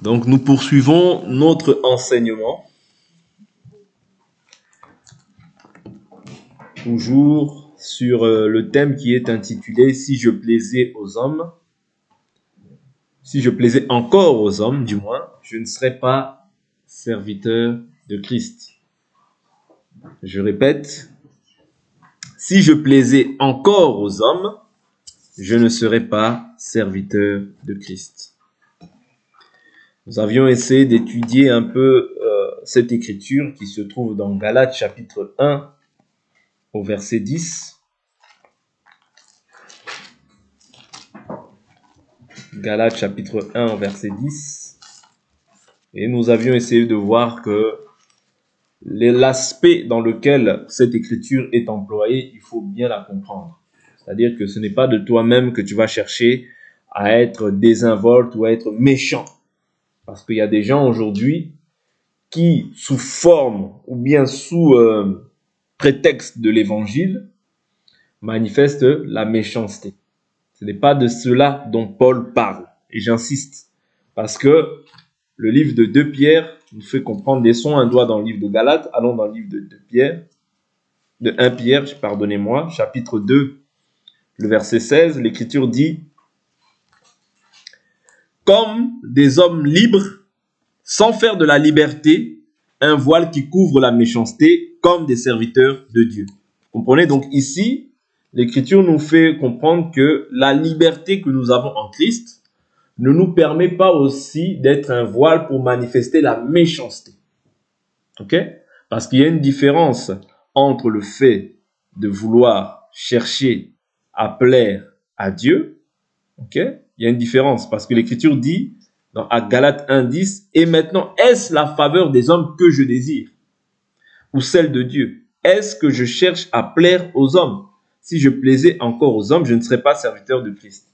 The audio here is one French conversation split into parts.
Donc nous poursuivons notre enseignement, toujours sur le thème qui est intitulé « Si je plaisais aux hommes ». Si je plaisais encore aux hommes, du moins, je ne serais pas serviteur de Christ. Je répète, si je plaisais encore aux hommes, je ne serais pas serviteur de Christ. Nous avions essayé d'étudier un peu cette écriture qui se trouve dans Galates chapitre 1 au verset 10. Galates chapitre 1 au verset 10. Et nous avions essayé de voir que l'aspect dans lequel cette écriture est employée, il faut bien la comprendre. C'est-à-dire que ce n'est pas de toi-même que tu vas chercher à être désinvolte ou à être méchant. Parce qu'il y a des gens aujourd'hui qui, sous forme ou bien sous prétexte de l'évangile, manifestent la méchanceté. Ce n'est pas de cela dont Paul parle. Et j'insiste. Parce que le livre de 2 Pierre nous fait comprendre, laissons un doigt dans le livre de Galates, allons dans le livre de 1 Pierre, pardonnez-moi, chapitre 2, le verset 16, l'écriture dit « Comme des hommes libres, sans faire de la liberté un voile qui couvre la méchanceté, comme des serviteurs de Dieu. » Vous comprenez? Donc ici, l'écriture nous fait comprendre que la liberté que nous avons en Christ ne nous permet pas aussi d'être un voile pour manifester la méchanceté. Ok? Parce qu'il y a une différence entre le fait de vouloir chercher à plaire à Dieu. Ok? Il y a une différence parce que l'écriture dit à Galates 1:10, et maintenant est-ce la faveur des hommes que je désire ou celle de Dieu? Est-ce que je cherche à plaire aux hommes? Si je plaisais encore aux hommes, je ne serais pas serviteur de Christ.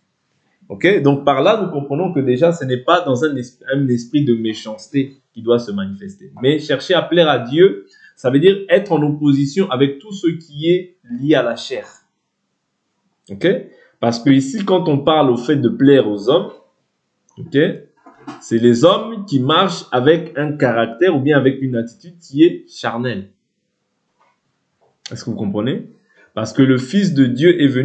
Ok, donc par là, nous comprenons que déjà, ce n'est pas dans un esprit de méchanceté qui doit se manifester. Mais chercher à plaire à Dieu, ça veut dire être en opposition avec tout ce qui est lié à la chair. Ok, parce que ici, quand on parle au fait de plaire aux hommes, ok, c'est les hommes qui marchent avec un caractère ou bien avec une attitude qui est charnelle. Est-ce que vous comprenez? Parce que le Fils de Dieu est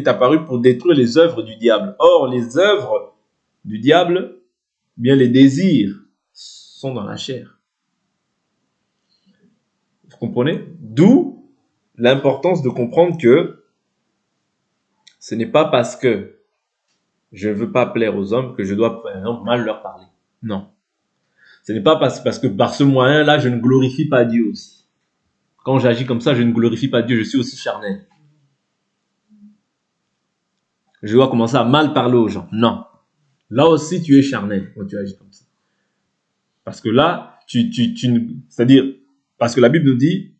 apparu pour détruire les œuvres du diable. Or, les œuvres du diable, bien les désirs, sont dans la chair. Vous comprenez? D'où l'importance de comprendre que ce n'est pas parce que je ne veux pas plaire aux hommes que je dois, par exemple, mal leur parler. Non. Ce n'est pas parce que par ce moyen-là, je ne glorifie pas Dieu aussi. Quand j'agis comme ça, je ne glorifie pas Dieu, je suis aussi charnel. Je dois commencer à mal parler aux gens. Non. Là aussi, tu es charnel quand tu agis comme ça. Parce que là, c'est-à-dire, parce que la Bible nous dit,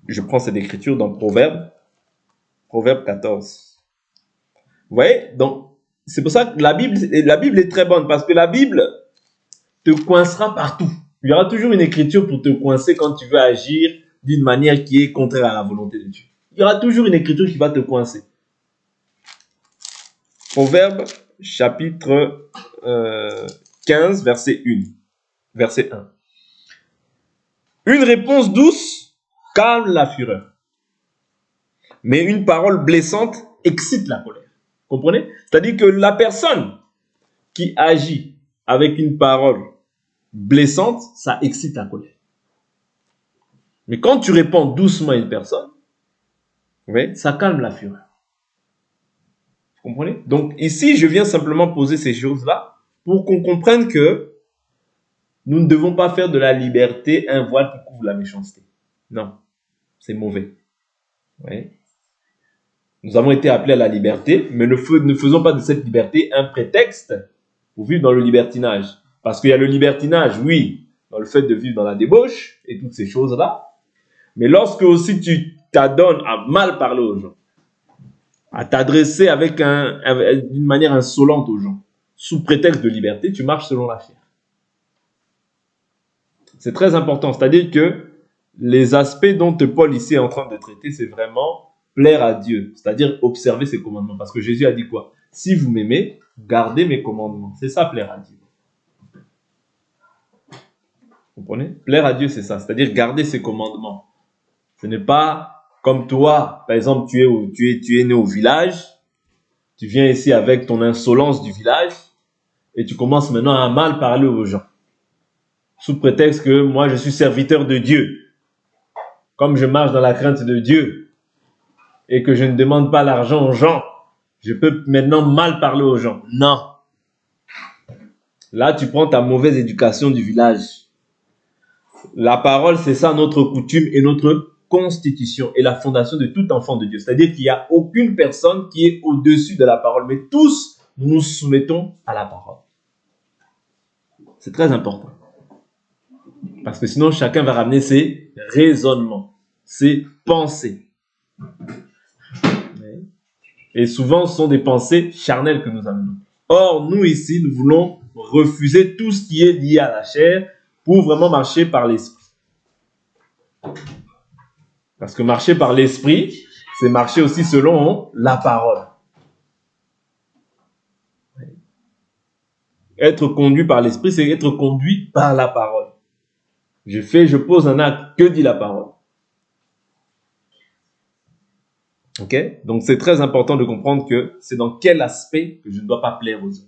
je prends cette écriture dans Proverbe 14. Vous voyez? Donc, c'est pour ça que la Bible est très bonne, parce que la Bible te coincera partout. Il y aura toujours une écriture pour te coincer quand tu veux agir d'une manière qui est contraire à la volonté de Dieu. Il y aura toujours une écriture qui va te coincer. Proverbe chapitre 15, verset 1. Une réponse douce calme la fureur, mais une parole blessante excite la colère. Comprenez? C'est-à-dire que la personne qui agit avec une parole blessante, ça excite la colère. Mais quand tu réponds doucement à une personne, ça calme la fureur. Vous comprenez? Donc ici, je viens simplement poser ces choses-là pour qu'on comprenne que nous ne devons pas faire de la liberté un voile qui couvre la méchanceté. Non, c'est mauvais. Oui. Nous avons été appelés à la liberté, mais ne faisons pas de cette liberté un prétexte pour vivre dans le libertinage. Parce qu'il y a le libertinage, oui, dans le fait de vivre dans la débauche et toutes ces choses-là. Mais lorsque aussi tu t'adonnes à mal parler aux gens, à t'adresser d'une manière insolente aux gens, sous prétexte de liberté, tu marches selon la chair. C'est très important. C'est-à-dire que les aspects dont Paul ici est en train de traiter, c'est vraiment plaire à Dieu. C'est-à-dire observer ses commandements. Parce que Jésus a dit quoi? Si vous m'aimez, garder mes commandements. C'est ça, plaire à Dieu. Vous comprenez? Plaire à Dieu, c'est ça. C'est-à-dire garder ses commandements. Ce n'est pas comme toi, par exemple, tu es né au village, tu viens ici avec ton insolence du village et tu commences maintenant à mal parler aux gens. Sous prétexte que moi, je suis serviteur de Dieu. Comme je marche dans la crainte de Dieu et que je ne demande pas l'argent aux gens, je peux maintenant mal parler aux gens. Non. Là, tu prends ta mauvaise éducation du village. La parole, c'est ça notre coutume et notre constitution et la fondation de tout enfant de Dieu. C'est-à-dire qu'il n'y a aucune personne qui est au-dessus de la parole, mais tous nous nous soumettons à la parole. C'est très important. Parce que sinon, chacun va ramener ses raisonnements, ses pensées. Et souvent, ce sont des pensées charnelles que nous amenons. Or, nous ici, nous voulons refuser tout ce qui est lié à la chair pour vraiment marcher par l'esprit. Parce que marcher par l'esprit, c'est marcher aussi selon la parole. Être conduit par l'esprit, c'est être conduit par la parole. Je pose un acte, que dit la parole? Ok? Donc c'est très important de comprendre que c'est dans quel aspect que je ne dois pas plaire aux hommes.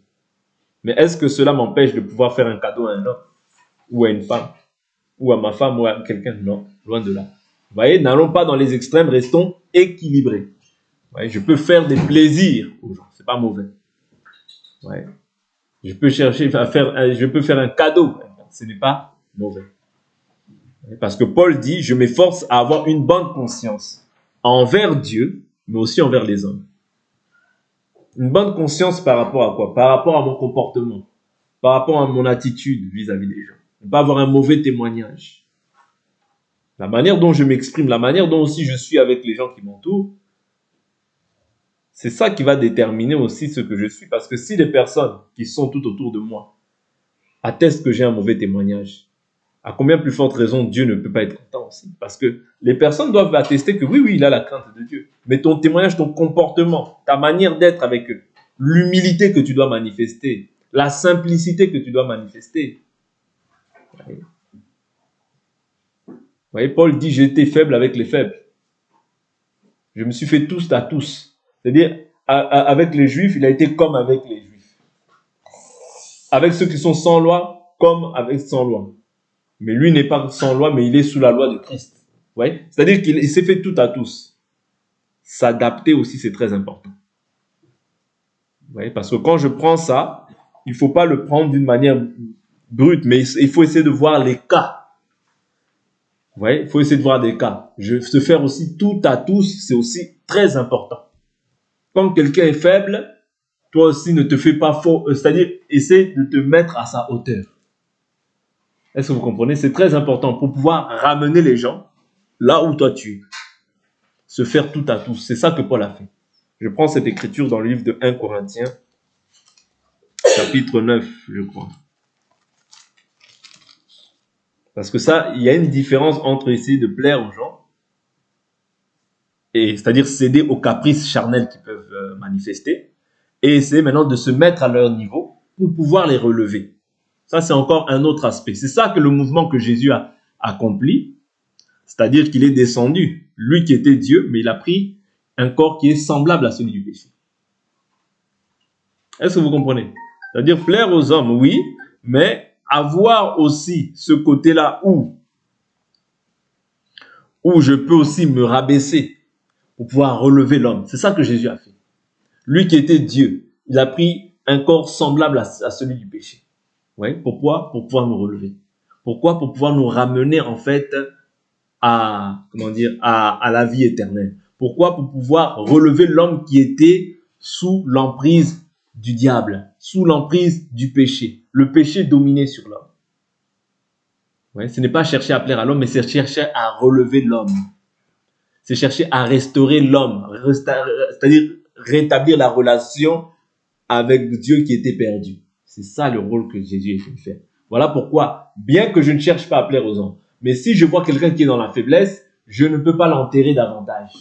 Mais est-ce que cela m'empêche de pouvoir faire un cadeau à un homme, ou à une femme, ou à ma femme, ou à quelqu'un? Non, loin de là. Vous voyez, n'allons pas dans les extrêmes, restons équilibrés. Vous voyez, je peux faire des plaisirs aux gens, c'est pas mauvais. Vous voyez, je peux faire un cadeau, ce n'est pas mauvais. Parce que Paul dit, je m'efforce à avoir une bonne conscience envers Dieu, mais aussi envers les hommes. Une bonne conscience par rapport à quoi? Par rapport à mon comportement, par rapport à mon attitude vis-à-vis des gens. Ne pas avoir un mauvais témoignage. La manière dont je m'exprime, la manière dont aussi je suis avec les gens qui m'entourent, c'est ça qui va déterminer aussi ce que je suis. Parce que si les personnes qui sont tout autour de moi attestent que j'ai un mauvais témoignage, à combien plus forte raison Dieu ne peut pas être content aussi? Parce que les personnes doivent attester que oui, il a la crainte de Dieu. Mais ton témoignage, ton comportement, ta manière d'être avec eux, l'humilité que tu dois manifester, la simplicité que tu dois manifester. Vous voyez, Paul dit, j'étais faible avec les faibles. Je me suis fait tous à tous. C'est-à-dire, avec les Juifs, il a été comme avec les Juifs. Avec ceux qui sont sans loi, comme avec sans loi. Mais lui n'est pas sans loi, mais il est sous la loi de Christ. Vous voyez? C'est-à-dire qu'il s'est fait tout à tous. S'adapter aussi, c'est très important. Vous voyez? Parce que quand je prends ça, il ne faut pas le prendre d'une manière brute, mais il faut essayer de voir les cas. Vous voyez? Il faut essayer de voir des cas. Se faire aussi tout à tous, c'est aussi très important. Quand quelqu'un est faible, toi aussi ne te fais pas faux. C'est-à-dire, essaie de te mettre à sa hauteur. Est-ce que vous comprenez? C'est très important pour pouvoir ramener les gens là où toi tu es. Se faire tout à tous. C'est ça que Paul a fait. Je prends cette écriture dans le livre de 1 Corinthiens, chapitre 9, je crois. Parce que ça, il y a une différence entre essayer de plaire aux gens, et c'est-à-dire céder aux caprices charnels qu'ils peuvent manifester, et essayer maintenant de se mettre à leur niveau pour pouvoir les relever. Ça, c'est encore un autre aspect. C'est ça que le mouvement que Jésus a accompli, c'est-à-dire qu'il est descendu, lui qui était Dieu, mais il a pris un corps qui est semblable à celui du péché. Est-ce que vous comprenez? C'est-à-dire plaire aux hommes, oui, mais avoir aussi ce côté-là où je peux aussi me rabaisser pour pouvoir relever l'homme. C'est ça que Jésus a fait. Lui qui était Dieu, il a pris un corps semblable à celui du péché. Ouais, pourquoi? Pour pouvoir nous relever. Pourquoi? Pour pouvoir nous ramener en fait à la vie éternelle. Pourquoi? Pour pouvoir relever l'homme qui était sous l'emprise du diable, sous l'emprise du péché. Le péché dominait sur l'homme. Ouais, ce n'est pas chercher à plaire à l'homme, mais c'est chercher à relever l'homme. C'est chercher à restaurer l'homme, c'est-à-dire rétablir la relation avec Dieu qui était perdu. C'est ça le rôle que Jésus est venu faire. Voilà pourquoi, bien que je ne cherche pas à plaire aux hommes, mais si je vois quelqu'un qui est dans la faiblesse, je ne peux pas l'enterrer davantage.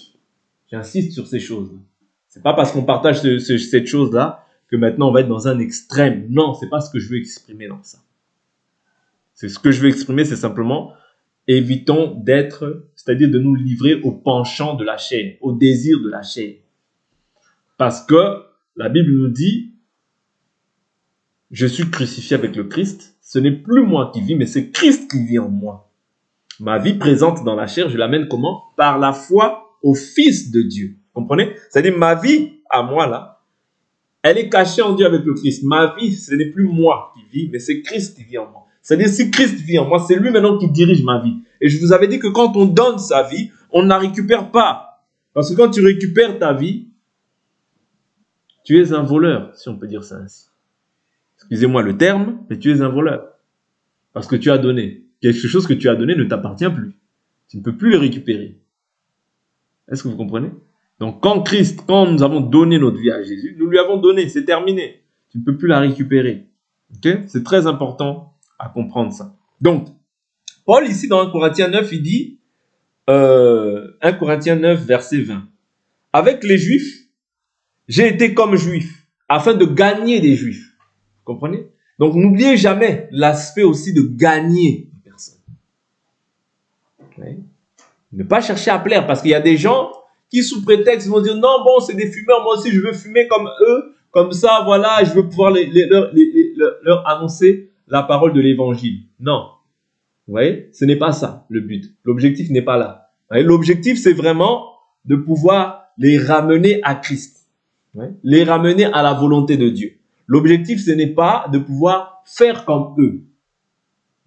J'insiste sur ces choses. C'est pas parce qu'on partage cette chose-là que maintenant on va être dans un extrême. Non, c'est pas ce que je veux exprimer dans ça. C'est ce que je veux exprimer, c'est simplement évitons d'être, c'est-à-dire de nous livrer au penchant de la chair, au désir de la chair. Parce que la Bible nous dit, je suis crucifié avec le Christ, ce n'est plus moi qui vis, mais c'est Christ qui vit en moi. Ma vie présente dans la chair, je l'amène comment? Par la foi au Fils de Dieu. Vous comprenez? C'est-à-dire ma vie à moi là, elle est cachée en Dieu avec le Christ. Ma vie, ce n'est plus moi qui vis, mais c'est Christ qui vit en moi. C'est-à-dire si Christ vit en moi, c'est lui maintenant qui dirige ma vie. Et je vous avais dit que quand on donne sa vie, on ne la récupère pas. Parce que quand tu récupères ta vie, tu es un voleur, si on peut dire ça ainsi. Excusez-moi le terme, mais tu es un voleur. Parce que tu as donné. Quelque chose que tu as donné ne t'appartient plus. Tu ne peux plus le récupérer. Est-ce que vous comprenez? Donc quand nous avons donné notre vie à Jésus, nous lui avons donné, c'est terminé. Tu ne peux plus la récupérer. Okay? C'est très important à comprendre ça. Donc, Paul ici dans 1 Corinthiens 9, il dit, 1 Corinthiens 9, verset 20. Avec les Juifs, j'ai été comme Juif, afin de gagner des Juifs. Vous comprenez? Donc n'oubliez jamais l'aspect aussi de gagner une personne. Okay? Ne pas chercher à plaire, parce qu'il y a des gens qui sous prétexte vont dire non, bon, c'est des fumeurs, moi aussi je veux fumer comme eux, comme ça, voilà, je veux pouvoir leur annoncer la parole de l'évangile. Non. Vous voyez, ce n'est pas ça le but. L'objectif n'est pas là. L'objectif, c'est vraiment de pouvoir les ramener à Christ. Les ramener à la volonté de Dieu. L'objectif, ce n'est pas de pouvoir faire comme eux.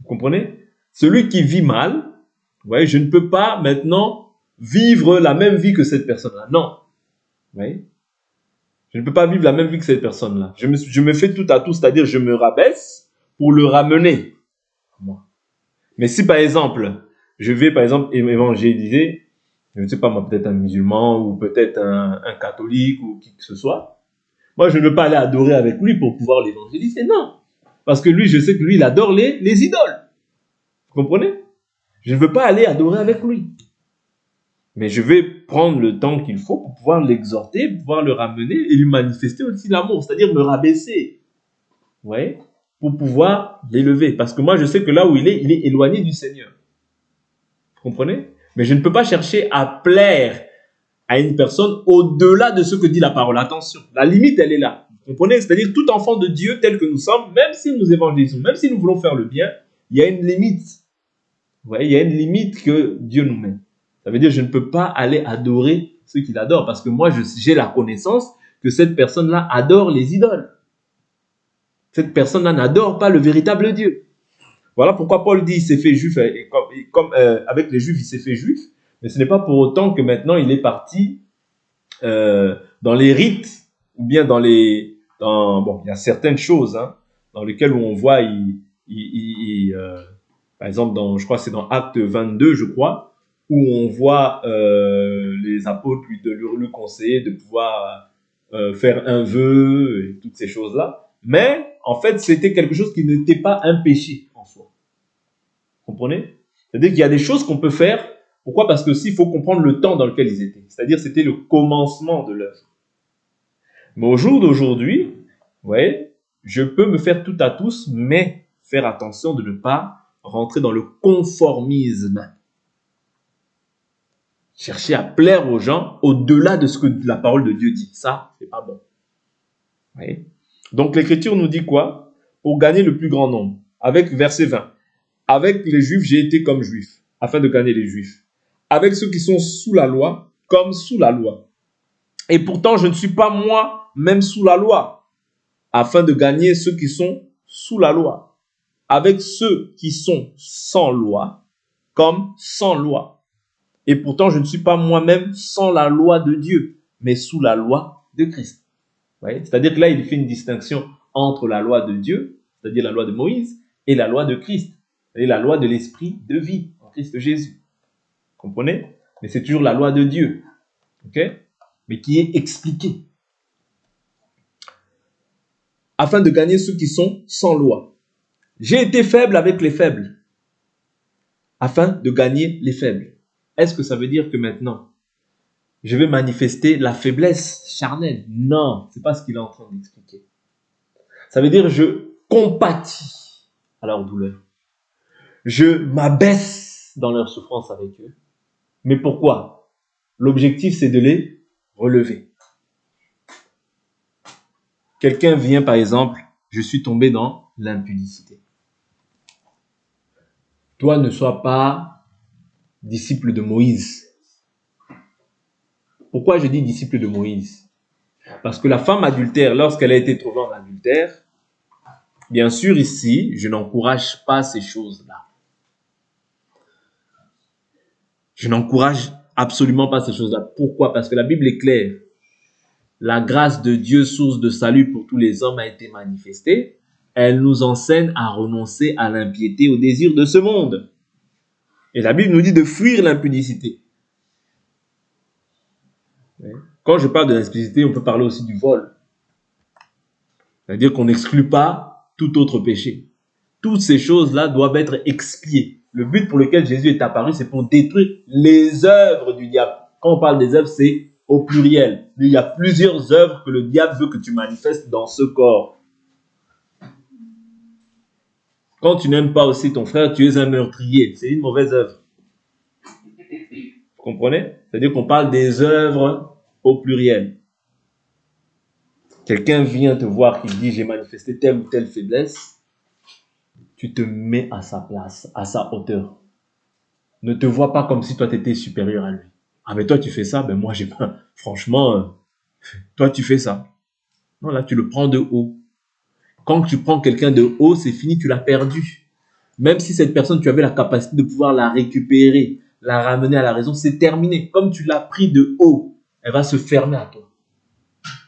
Vous comprenez? Celui qui vit mal, vous voyez, je ne peux pas maintenant vivre la même vie que cette personne-là. Non. Vous voyez? Je ne peux pas vivre la même vie que cette personne-là. Je me fais tout à tout, c'est-à-dire je me rabaisse pour le ramener à moi. Mais si par exemple, je vais par exemple évangéliser, je ne sais pas moi, peut-être un musulman ou peut-être un catholique ou qui que ce soit, moi je ne veux pas aller adorer avec lui pour pouvoir l'évangéliser, non. Parce que lui, je sais que lui, il adore les idoles. Vous comprenez? Je ne veux pas aller adorer avec lui. Mais je vais prendre le temps qu'il faut pour pouvoir l'exhorter, pour pouvoir le ramener et lui manifester aussi l'amour, c'est-à-dire me rabaisser. Vous voyez? Pour pouvoir l'élever. Parce que moi, je sais que là où il est éloigné du Seigneur. Vous comprenez? Mais je ne peux pas chercher à plaire à une personne au-delà de ce que dit la parole. Attention, la limite, elle est là. Vous comprenez? C'est-à-dire tout enfant de Dieu tel que nous sommes, même si nous évangélisons, même si nous voulons faire le bien, il y a une limite. Vous voyez, il y a une limite que Dieu nous met. Ça veut dire que je ne peux pas aller adorer ceux qui l'adorent parce que moi, j'ai la connaissance que cette personne-là adore les idoles. Cette personne-là n'adore pas le véritable Dieu. Voilà pourquoi Paul dit qu'il s'est fait juif, et comme avec les juifs, il s'est fait juif, mais ce n'est pas pour autant que maintenant il est parti dans les rites, ou bien bon, il y a certaines choses dans lesquelles où on voit, par exemple, je crois que c'est dans Acte 22, je crois, où on voit les apôtres lui conseiller de pouvoir faire un vœu et toutes ces choses-là. Mais, en fait, c'était quelque chose qui n'était pas un péché en soi. Vous comprenez? C'est-à-dire qu'il y a des choses qu'on peut faire. Pourquoi? Parce que aussi, il faut comprendre le temps dans lequel ils étaient. C'est-à-dire, c'était le commencement de l'œuvre. Mais au jour d'aujourd'hui, vous voyez, je peux me faire tout à tous, mais faire attention de ne pas rentrer dans le conformisme. Chercher à plaire aux gens au-delà de ce que la parole de Dieu dit. Ça, c'est pas bon. Vous voyez? Donc l'Écriture nous dit quoi? Pour gagner le plus grand nombre. Avec verset 20. Avec les Juifs, j'ai été comme Juif, afin de gagner les Juifs. Avec ceux qui sont sous la loi, comme sous la loi. Et pourtant, je ne suis pas moi-même sous la loi, afin de gagner ceux qui sont sous la loi. Avec ceux qui sont sans loi, comme sans loi. Et pourtant, je ne suis pas moi-même sans la loi de Dieu, mais sous la loi de Christ. C'est-à-dire que là, il fait une distinction entre la loi de Dieu, c'est-à-dire la loi de Moïse, et la loi de Christ, c'est-à-dire la loi de l'esprit de vie en Christ Jésus. Vous comprenez? Mais c'est toujours la loi de Dieu, mais qui est expliquée. Afin de gagner ceux qui sont sans loi. J'ai été faible avec les faibles, afin de gagner les faibles. Est-ce que ça veut dire que maintenant, je vais manifester la faiblesse charnelle? Non, ce n'est pas ce qu'il est en train d'expliquer. Ça veut dire je compatis à leur douleur. Je m'abaisse dans leur souffrance avec eux. Mais pourquoi? L'objectif, c'est de les relever. Quelqu'un vient, par exemple, je suis tombé dans l'impudicité. Toi, ne sois pas disciple de Moïse. Pourquoi je dis disciple de Moïse? Parce que la femme adultère, lorsqu'elle a été trouvée en adultère, bien sûr, ici, je n'encourage pas ces choses-là. Je n'encourage absolument pas ces choses-là. Pourquoi? Parce que la Bible est claire. La grâce de Dieu, source de salut pour tous les hommes, a été manifestée. Elle nous enseigne à renoncer à l'impiété, au désir de ce monde. Et la Bible nous dit de fuir l'impudicité. Quand je parle de l'impudicité, on peut parler aussi du vol. C'est-à-dire qu'on n'exclut pas tout autre péché. Toutes ces choses-là doivent être expiées. Le but pour lequel Jésus est apparu, c'est pour détruire les œuvres du diable. Quand on parle des œuvres, c'est au pluriel. Il y a plusieurs œuvres que le diable veut que tu manifestes dans ce corps. Quand tu n'aimes pas aussi ton frère, tu es un meurtrier. C'est une mauvaise œuvre. Vous comprenez? C'est-à-dire qu'on parle des œuvres au pluriel. Quelqu'un vient te voir qui dit j'ai manifesté telle ou telle faiblesse. Tu te mets à sa place, à sa hauteur. Ne te vois pas comme si toi tu étais supérieur à lui. Ah mais toi tu fais ça, ben moi j'ai pas. Franchement, toi tu fais ça. Non, là tu le prends de haut. Quand tu prends quelqu'un de haut, c'est fini, tu l'as perdu. Même si cette personne, tu avais la capacité de pouvoir la récupérer, la ramener à la raison, c'est terminé. Comme tu l'as pris de haut, elle va se fermer à toi.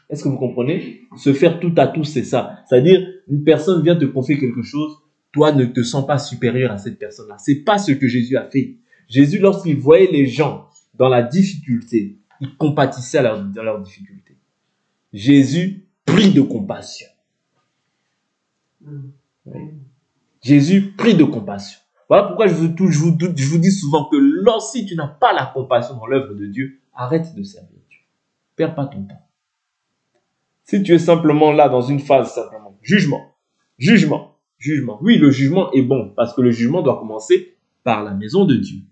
Est-ce que vous comprenez? Se faire tout à tout, c'est ça. C'est-à-dire, une personne vient te confier quelque chose, toi ne te sens pas supérieur à cette personne-là. C'est pas ce que Jésus a fait. Jésus, lorsqu'il voyait les gens dans la difficulté, il compatissait dans leur difficulté. Jésus prit de compassion. Oui. Jésus prit de compassion. Voilà pourquoi je vous dis souvent que si tu n'as pas la compassion dans l'œuvre de Dieu, arrête de servir Dieu. Perds pas ton temps. Si tu es simplement là dans une phase simplement, jugement. Oui, le jugement est bon parce que le jugement doit commencer par la maison de Dieu.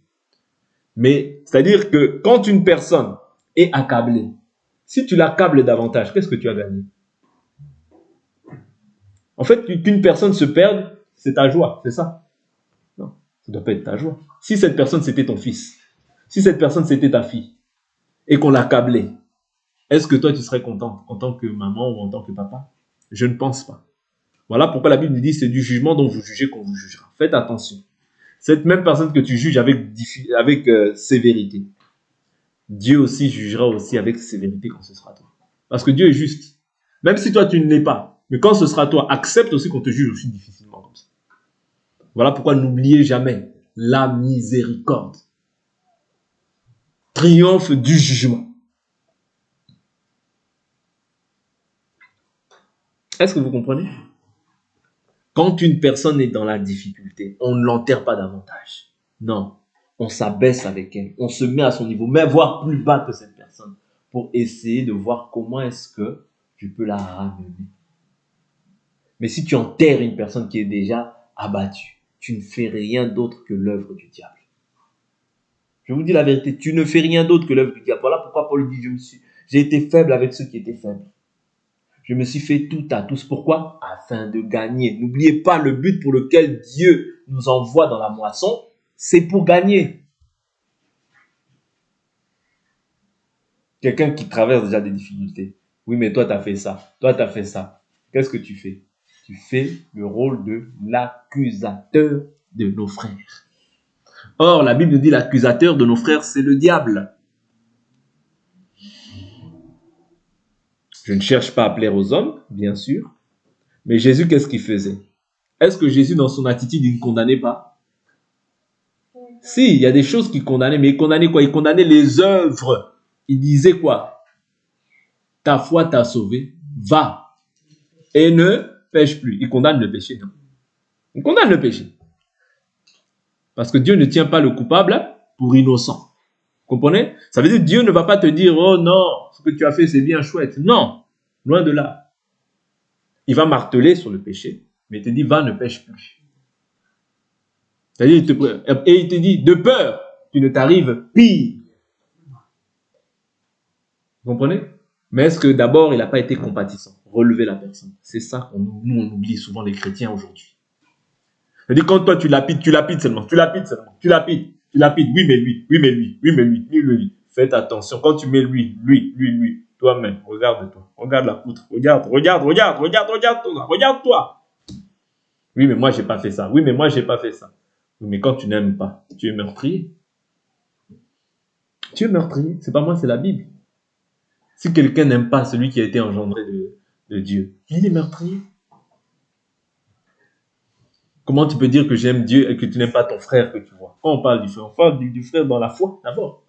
Mais c'est-à-dire que quand une personne est accablée, si tu l'accables davantage, qu'est-ce que tu as gagné? En fait, qu'une personne se perde, c'est ta joie, c'est ça? Non, ça ne doit pas être ta joie. Si cette personne, c'était ton fils, si cette personne, c'était ta fille, et qu'on l'accablait, est-ce que toi, tu serais content en tant que maman ou en tant que papa? Je ne pense pas. Voilà pourquoi la Bible dit c'est du jugement dont vous jugez qu'on vous jugera. Faites attention. Cette même personne que tu juges avec sévérité, Dieu aussi jugera aussi avec sévérité quand ce sera toi. Parce que Dieu est juste. Même si toi, tu ne l'es pas, mais quand ce sera toi, accepte aussi qu'on te juge aussi difficilement comme ça. Voilà pourquoi n'oubliez jamais la miséricorde. Triomphe du jugement. Est-ce que vous comprenez? Quand une personne est dans la difficulté, on ne l'enterre pas davantage. Non, on s'abaisse avec elle, on se met à son niveau, mais voire plus bas que cette personne, pour essayer de voir comment est-ce que je peux la ramener. Mais si tu enterres une personne qui est déjà abattue, tu ne fais rien d'autre que l'œuvre du diable. Je vous dis la vérité, tu ne fais rien d'autre que l'œuvre du diable. Voilà pourquoi Paul dit, j'ai été faible avec ceux qui étaient faibles. Je me suis fait tout à tous. Pourquoi? Afin de gagner. N'oubliez pas le but pour lequel Dieu nous envoie dans la moisson, c'est pour gagner. Quelqu'un qui traverse déjà des difficultés. Oui, mais toi, tu as fait ça. Toi, tu as fait ça. Qu'est-ce que tu fais? Tu fais le rôle de l'accusateur de nos frères. Or, la Bible dit l'accusateur de nos frères, c'est le diable. Je ne cherche pas à plaire aux hommes, bien sûr. Mais Jésus, qu'est-ce qu'il faisait? Est-ce que Jésus, dans son attitude, il ne condamnait pas? Si, il y a des choses qu'il condamnait, mais il condamnait quoi? Il condamnait les œuvres. Il disait quoi? Ta foi t'a sauvé, va et ne pêche plus. Il condamne le péché, non? Il condamne le péché. Parce que Dieu ne tient pas le coupable pour innocent. Vous comprenez? Ça veut dire que Dieu ne va pas te dire, oh non, ce que tu as fait, c'est bien chouette. Non, loin de là. Il va marteler sur le péché, mais il te dit, va, ne pêche plus. C'est-à-dire, et il te dit, de peur qu'il ne t'arrive pire. Vous comprenez? Mais est-ce que d'abord, il n'a pas été compatissant, relever la personne? C'est ça nous, on oublie souvent les chrétiens aujourd'hui. C'est-à-dire, quand toi, tu lapides seulement, tu lapides, oui, mais lui, oui, mais lui, oui, mais lui, lui. Faites attention, quand tu mets lui, toi-même, regarde-toi, regarde la poutre, regarde-toi. Oui, mais moi, j'ai pas fait ça. Oui, mais moi, j'ai pas fait ça. Oui, mais quand tu n'aimes pas, tu es meurtrier. Tu es meurtrier. C'est pas moi, c'est la Bible. Si quelqu'un n'aime pas celui qui a été engendré de Dieu, il est meurtrier. Comment tu peux dire que j'aime Dieu et que tu n'aimes pas ton frère que tu vois? Quand on parle du frère, on parle du frère dans la foi, d'abord.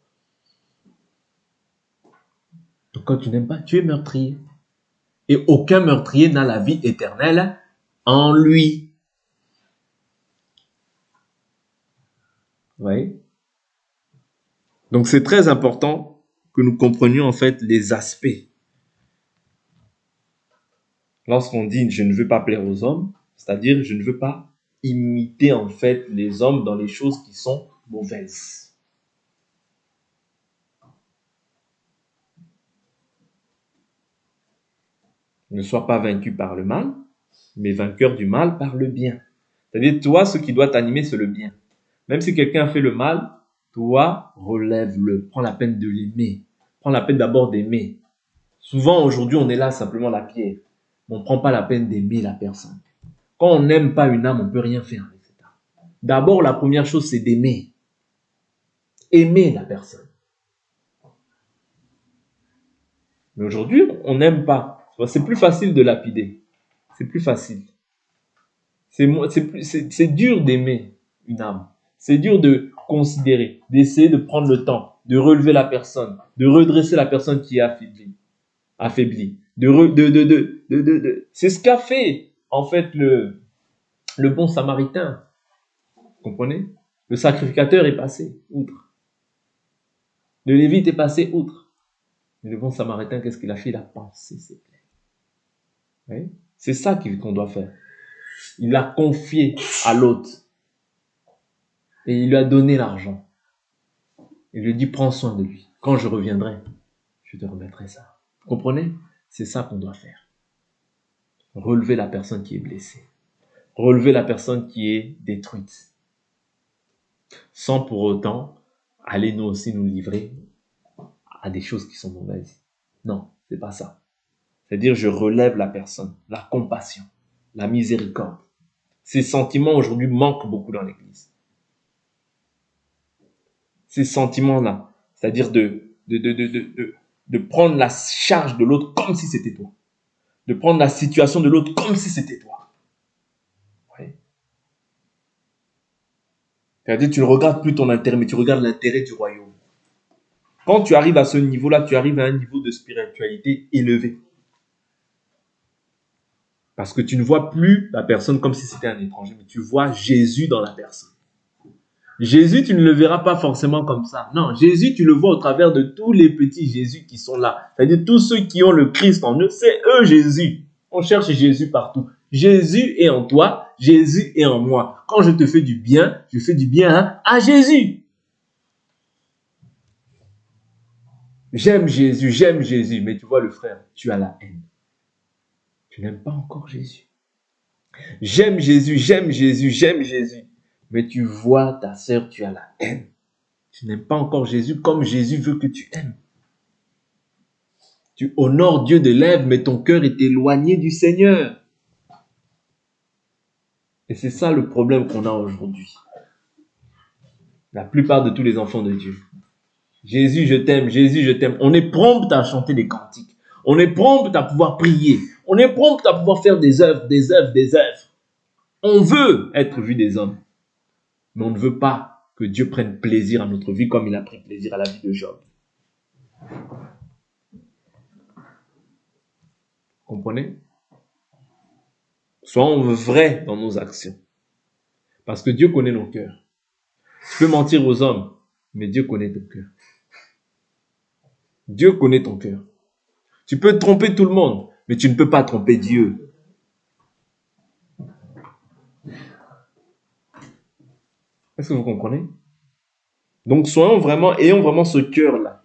Donc quand tu n'aimes pas, tu es meurtrier. Et aucun meurtrier n'a la vie éternelle en lui. Vous voyez? Donc c'est très important que nous comprenions en fait les aspects. Lorsqu'on dit je ne veux pas plaire aux hommes, c'est-à-dire je ne veux pas imiter en fait les hommes dans les choses qui sont mauvaises. Ne sois pas vaincu par le mal, mais vainqueur du mal par le bien. C'est-à-dire, toi, ce qui doit t'animer, c'est le bien. Même si quelqu'un fait le mal, toi, relève-le. Prends la peine de l'aimer. Prends la peine d'abord d'aimer. Souvent, aujourd'hui, on est là simplement la pierre. On ne prend pas la peine d'aimer la personne. Quand on n'aime pas une âme, on ne peut rien faire avec cette âme. D'abord, la première chose, c'est d'aimer. Aimer la personne. Mais aujourd'hui, on n'aime pas. C'est plus facile de lapider. C'est plus facile. C'est dur d'aimer une âme. C'est dur de considérer, d'essayer de prendre le temps, de relever la personne, de redresser la personne qui est affaiblie. C'est ce qu'a fait, en fait, le bon samaritain. Vous comprenez? Le sacrificateur est passé outre. Le lévite est passé outre. Mais le bon samaritain, qu'est-ce qu'il a fait? Il a pensé ses plaies. C'est ça qu'on doit faire. Il l'a confié à l'autre. Et il lui a donné l'argent. Il lui dit, prends soin de lui. Quand je reviendrai, je te remettrai ça. Vous comprenez? C'est ça qu'on doit faire. Relever la personne qui est blessée. Relever la personne qui est détruite. Sans pour autant aller nous aussi nous livrer à des choses qui sont mauvaises. Non, c'est pas ça. C'est-à-dire, je relève la personne, la compassion, la miséricorde. Ces sentiments aujourd'hui manquent beaucoup dans l'Église. Ces sentiments-là, c'est-à-dire de prendre la charge de l'autre comme si c'était toi. De prendre la situation de l'autre comme si c'était toi. Oui. C'est-à-dire, tu ne regardes plus ton intérêt, mais tu regardes l'intérêt du royaume. Quand tu arrives à ce niveau-là, tu arrives à un niveau de spiritualité élevé. Parce que tu ne vois plus la personne comme si c'était un étranger, mais tu vois Jésus dans la personne. Jésus, tu ne le verras pas forcément comme ça. Non, Jésus, tu le vois au travers de tous les petits Jésus qui sont là. C'est-à-dire tous ceux qui ont le Christ en eux, c'est eux Jésus. On cherche Jésus partout. Jésus est en toi, Jésus est en moi. Quand je te fais du bien, je fais du bien à Jésus. J'aime Jésus, mais tu vois le frère, tu as la haine. Tu n'aimes pas encore Jésus. J'aime Jésus, mais tu vois ta sœur, tu as la haine. Tu n'aimes pas encore Jésus comme Jésus veut que tu aimes. Tu honores Dieu de lèvres, mais ton cœur est éloigné du Seigneur. Et c'est ça le problème qu'on a aujourd'hui. La plupart de tous les enfants de Dieu. Jésus, je t'aime, Jésus, je t'aime. On est prompt à chanter des cantiques. On est prompt à pouvoir prier. On est prompt à pouvoir faire des œuvres. On veut être vu des hommes. Mais on ne veut pas que Dieu prenne plaisir à notre vie comme il a pris plaisir à la vie de Job. Comprenez? Soyons vrais dans nos actions. Parce que Dieu connaît nos cœurs. Tu peux mentir aux hommes, mais Dieu connaît ton cœur. Dieu connaît ton cœur. Tu peux tromper tout le monde, mais tu ne peux pas tromper Dieu. Est-ce que vous comprenez? Donc, ayons vraiment ce cœur-là.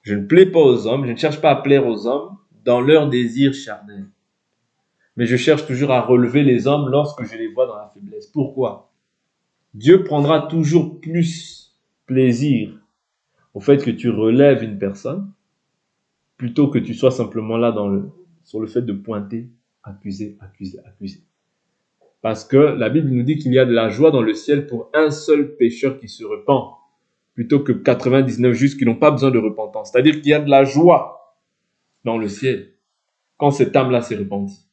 Je ne plais pas aux hommes, je ne cherche pas à plaire aux hommes dans leurs désirs charnels. Mais je cherche toujours à relever les hommes lorsque je les vois dans la faiblesse. Pourquoi? Dieu prendra toujours plus plaisir au fait que tu relèves une personne plutôt que tu sois simplement là sur le fait de pointer, accuser, accuser, accuser. Parce que la Bible nous dit qu'il y a de la joie dans le ciel pour un seul pécheur qui se repent, plutôt que 99 justes qui n'ont pas besoin de repentance. C'est-à-dire qu'il y a de la joie dans le ciel quand cette âme-là s'est repentie.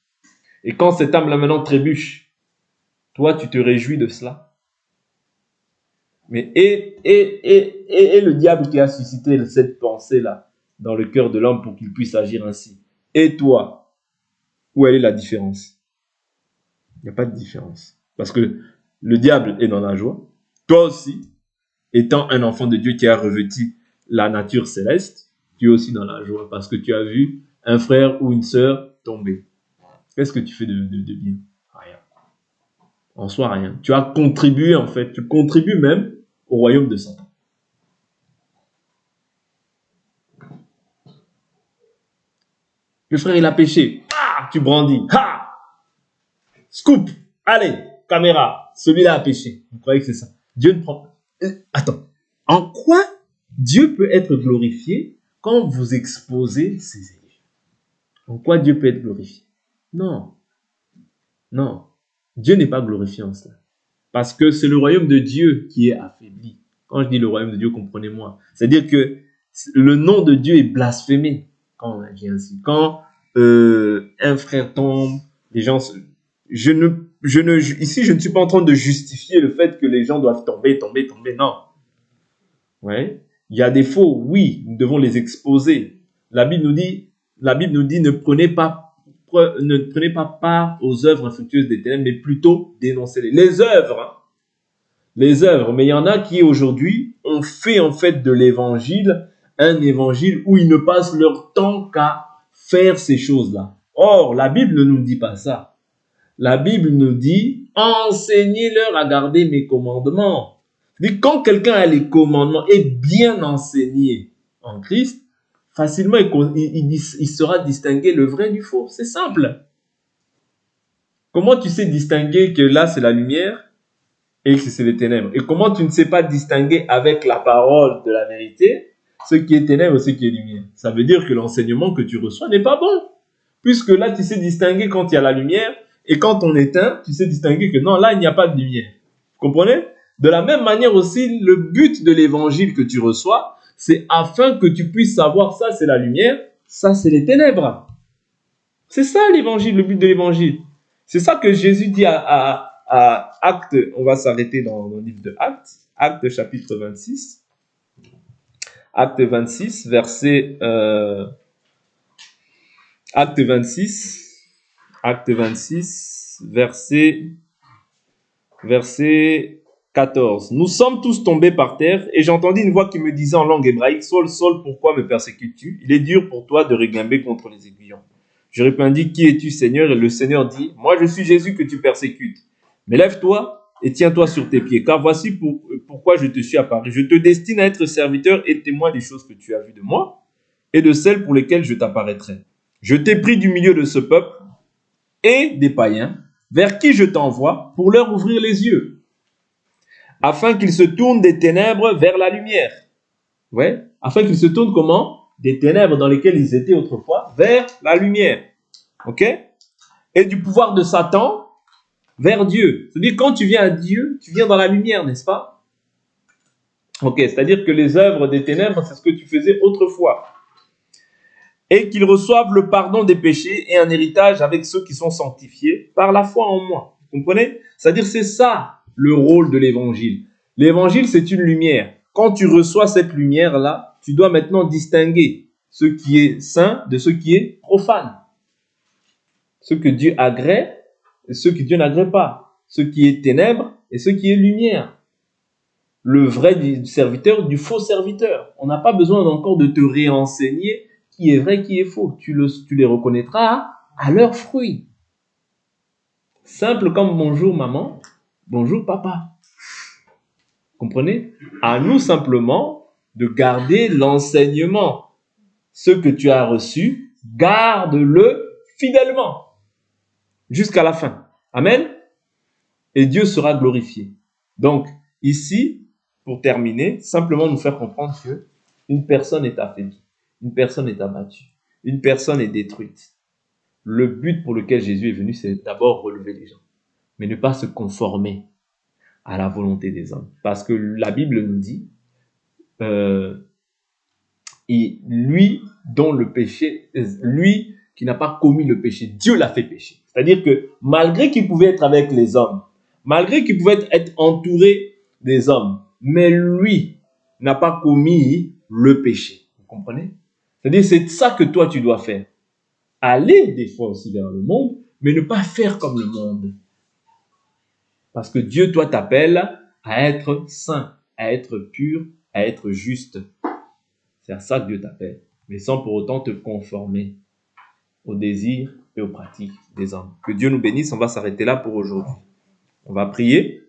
Et quand cette âme-là maintenant trébuche, toi, tu te réjouis de cela. Mais et le diable qui a suscité cette pensée-là dans le cœur de l'homme pour qu'il puisse agir ainsi. Et toi, où est la différence? Il n'y a pas de différence. Parce que le diable est dans la joie. Toi aussi, étant un enfant de Dieu qui a revêtu la nature céleste, tu es aussi dans la joie parce que tu as vu un frère ou une sœur tomber. Qu'est-ce que tu fais de bien? Rien. En soi, rien. Tu as contribué, en fait. Tu contribues même au royaume de Satan. Le frère, il a péché. Ah, tu brandis. Ha! Scoop. Allez, caméra. Celui-là a péché. Vous croyez que c'est ça? Dieu ne prend... Attends. En quoi Dieu peut être glorifié quand vous exposez ses élus? En quoi Dieu peut être glorifié? Non. Non. Dieu n'est pas glorifié en cela. Parce que c'est le royaume de Dieu qui est affaibli. Quand je dis le royaume de Dieu, comprenez-moi. C'est-à-dire que le nom de Dieu est blasphémé quand on agit ainsi. Quand un frère tombe, les gens... Ici, je ne suis pas en train de justifier le fait que les gens doivent tomber, non. Ouais. Il y a des faux, oui, nous devons les exposer. La Bible nous dit, ne prenez pas part aux œuvres infructueuses des ténèbres, mais plutôt dénoncez-les. Les œuvres, mais il y en a qui aujourd'hui ont fait en fait de l'évangile un évangile où ils ne passent leur temps qu'à faire ces choses-là. Or, la Bible ne nous dit pas ça. La Bible nous dit, enseignez-leur à garder mes commandements. Quand quelqu'un a les commandements et bien enseigné en Christ, facilement il saura distinguer le vrai du faux. C'est simple. Comment tu sais distinguer que là c'est la lumière et que c'est les ténèbres? Et comment tu ne sais pas distinguer avec la parole de la vérité ce qui est ténèbres et ce qui est lumière? Ça veut dire que l'enseignement que tu reçois n'est pas bon. Puisque là tu sais distinguer quand il y a la lumière et quand on éteint, tu sais distinguer que non, là il n'y a pas de lumière. Vous comprenez? De la même manière aussi, le but de l'évangile que tu reçois, c'est afin que tu puisses savoir ça c'est la lumière, ça c'est les ténèbres. C'est ça l'évangile, le but de l'évangile. C'est ça que Jésus dit à Actes, on va s'arrêter dans le livre de Actes, Actes chapitre 26. Actes 26, Actes 26, verset 14. Nous sommes tous tombés par terre et j'entendis une voix qui me disait en langue hébraïque, Saul, Saul, pourquoi me persécutes-tu? Il est dur pour toi de regimber contre les aiguillons. Je répondis, qui es-tu, Seigneur? Et le Seigneur dit, moi je suis Jésus que tu persécutes. Mais lève-toi et tiens-toi sur tes pieds, car voici pourquoi je te suis apparu. Je te destine à être serviteur et témoin des choses que tu as vues de moi et de celles pour lesquelles je t'apparaîtrai. Je t'ai pris du milieu de ce peuple et des païens, vers qui je t'envoie pour leur ouvrir les yeux, afin qu'ils se tournent des ténèbres vers la lumière. Ouais, afin qu'ils se tournent comment? Des ténèbres dans lesquelles ils étaient autrefois, vers la lumière. Ok? Et du pouvoir de Satan vers Dieu. C'est-à-dire, quand tu viens à Dieu, tu viens dans la lumière, n'est-ce pas? Ok, c'est-à-dire que les œuvres des ténèbres, c'est ce que tu faisais autrefois. Et qu'ils reçoivent le pardon des péchés et un héritage avec ceux qui sont sanctifiés par la foi en moi. Vous comprenez? C'est-à-dire, c'est ça le rôle de l'évangile. L'évangile, c'est une lumière. Quand tu reçois cette lumière-là, tu dois maintenant distinguer ce qui est saint de ce qui est profane. Ce que Dieu agrée et ce que Dieu n'agrée pas. Ce qui est ténèbres et ce qui est lumière. Le vrai serviteur du faux serviteur. On n'a pas besoin encore de te réenseigner qui est vrai, qui est faux. Tu les reconnaîtras à leurs fruits. Simple comme bonjour maman, bonjour papa. Comprenez? À nous simplement de garder l'enseignement. Ce que tu as reçu, garde-le fidèlement jusqu'à la fin. Amen? Et Dieu sera glorifié. Donc, ici, pour terminer, simplement nous faire comprendre que une personne est affaiblie, une personne est abattue, une personne est détruite. Le but pour lequel Jésus est venu, c'est d'abord relever les gens, mais ne pas se conformer à la volonté des hommes. Parce que la Bible nous dit, et lui dont le péché, lui qui n'a pas commis le péché, Dieu l'a fait pécher. C'est-à-dire que malgré qu'il pouvait être avec les hommes, malgré qu'il pouvait être entouré des hommes, mais lui n'a pas commis le péché. Vous comprenez? C'est-à-dire c'est ça que toi tu dois faire. Aller des fois aussi vers le monde, mais ne pas faire comme le monde. Parce que Dieu, toi, t'appelle à être saint, à être pur, à être juste. C'est à ça que Dieu t'appelle, mais sans pour autant te conformer aux désirs et aux pratiques des hommes. Que Dieu nous bénisse, on va s'arrêter là pour aujourd'hui. On va prier.